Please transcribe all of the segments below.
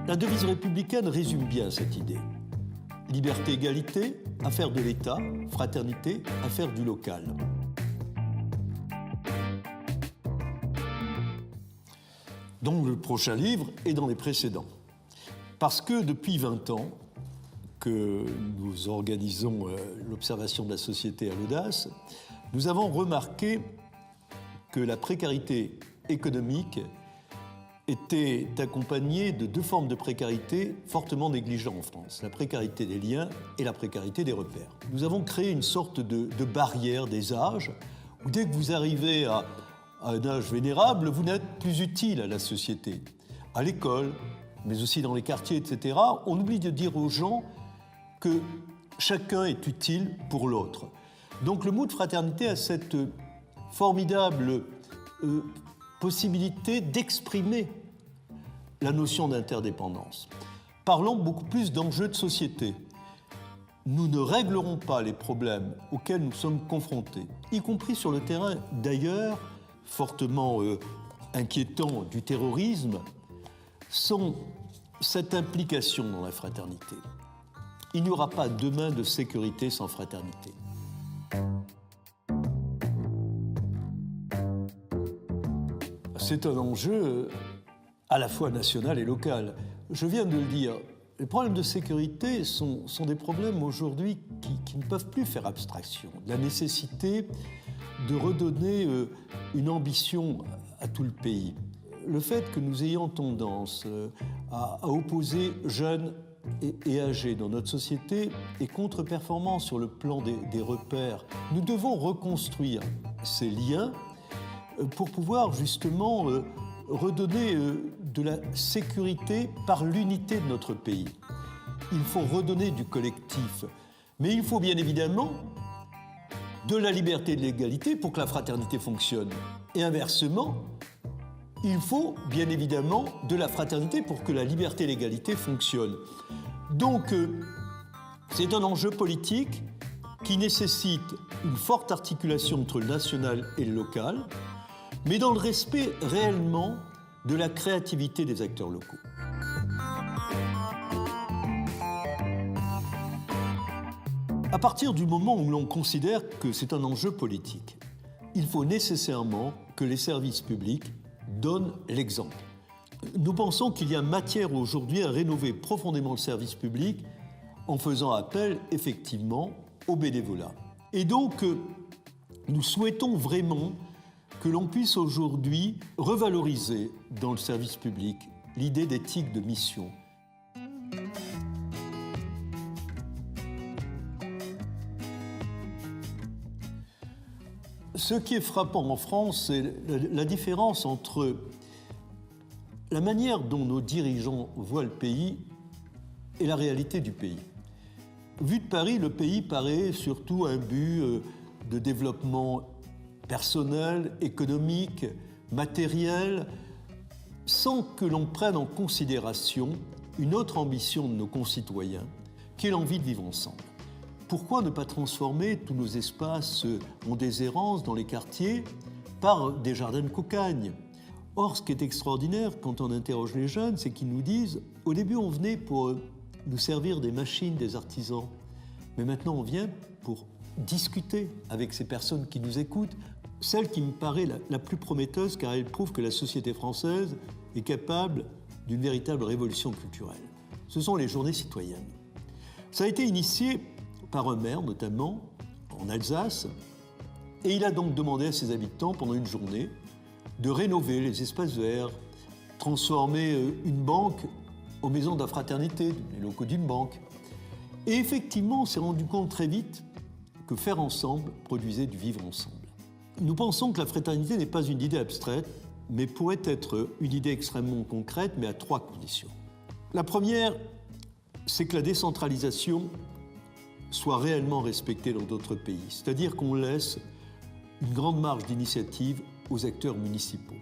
La devise républicaine résume bien cette idée. Liberté, égalité, affaire de l'État, fraternité, affaire du local. Dans le prochain livre et dans les précédents. Parce que depuis 20 ans que nous organisons l'observation de la société à l'audace, nous avons remarqué que la précarité économique était accompagnée de deux formes de précarité fortement négligées en France, la précarité des liens et la précarité des repères. Nous avons créé une sorte de barrière des âges, où dès que vous arrivez à un âge vénérable, vous n'êtes plus utile à la société, à l'école, mais aussi dans les quartiers, etc. On oublie de dire aux gens que chacun est utile pour l'autre. Donc le mot de fraternité a cette formidable possibilité d'exprimer la notion d'interdépendance. Parlons beaucoup plus d'enjeux de société. Nous ne réglerons pas les problèmes auxquels nous sommes confrontés, y compris sur le terrain d'ailleurs fortement inquiétant du terrorisme, sans cette implication dans la fraternité. Il n'y aura pas demain de sécurité sans fraternité. C'est un enjeu à la fois national et local. Je viens de le dire, les problèmes de sécurité sont des problèmes aujourd'hui qui ne peuvent plus faire abstraction. La nécessité de redonner une ambition à tout le pays. Le fait que nous ayons tendance à opposer jeunes et âgés dans notre société est contre-performant sur le plan des repères. Nous devons reconstruire ces liens pour pouvoir justement redonner de la sécurité par l'unité de notre pays. Il faut redonner du collectif, mais il faut bien évidemment de la liberté et de l'égalité pour que la fraternité fonctionne. Et inversement, il faut bien évidemment de la fraternité pour que la liberté et l'égalité fonctionnent. Donc, c'est un enjeu politique qui nécessite une forte articulation entre le national et le local, mais dans le respect réellement de la créativité des acteurs locaux. À partir du moment où l'on considère que c'est un enjeu politique, il faut nécessairement que les services publics donnent l'exemple. Nous pensons qu'il y a matière aujourd'hui à rénover profondément le service public en faisant appel effectivement au bénévolat. Et donc, nous souhaitons vraiment que l'on puisse aujourd'hui revaloriser dans le service public l'idée d'éthique de mission. Ce qui est frappant en France, c'est la différence entre la manière dont nos dirigeants voient le pays et la réalité du pays. Vu de Paris, le pays paraît surtout un but de développement personnel, économique, matériel, sans que l'on prenne en considération une autre ambition de nos concitoyens, qui est l'envie de vivre ensemble. Pourquoi ne pas transformer tous nos espaces en déshérence dans les quartiers par des jardins de cocagne ? Or, ce qui est extraordinaire quand on interroge les jeunes, c'est qu'ils nous disent « Au début, on venait pour nous servir des machines, des artisans, mais maintenant on vient pour discuter avec ces personnes qui nous écoutent. » Celle qui me paraît la plus prometteuse, car elle prouve que la société française est capable d'une véritable révolution culturelle. Ce sont les journées citoyennes. Ça a été initié par un maire, notamment, en Alsace, et il a donc demandé à ses habitants, pendant une journée, de rénover les espaces verts, transformer une banque en maison de la fraternité, les locaux d'une banque. Et effectivement, on s'est rendu compte très vite que faire ensemble produisait du vivre ensemble. Nous pensons que la fraternité n'est pas une idée abstraite, mais pourrait être une idée extrêmement concrète, mais à 3 conditions. La première, c'est que la décentralisation soit réellement respectée dans d'autres pays, c'est-à-dire qu'on laisse une grande marge d'initiative aux acteurs municipaux.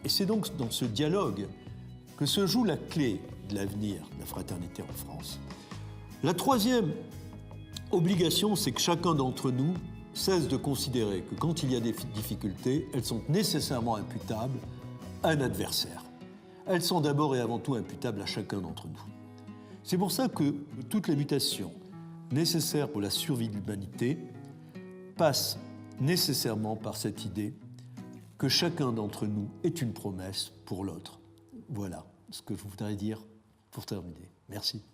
Et c'est donc dans ce dialogue que se joue la clé de l'avenir de la fraternité en France. La troisième obligation, c'est que chacun d'entre nous cesse de considérer que quand il y a des difficultés, elles sont nécessairement imputables à un adversaire. elles sont d'abord et avant tout imputables à chacun d'entre nous. C'est pour ça que toutes les mutations nécessaires pour la survie de l'humanité passent nécessairement par cette idée que chacun d'entre nous est une promesse pour l'autre. Voilà ce que je voudrais dire pour terminer. Merci.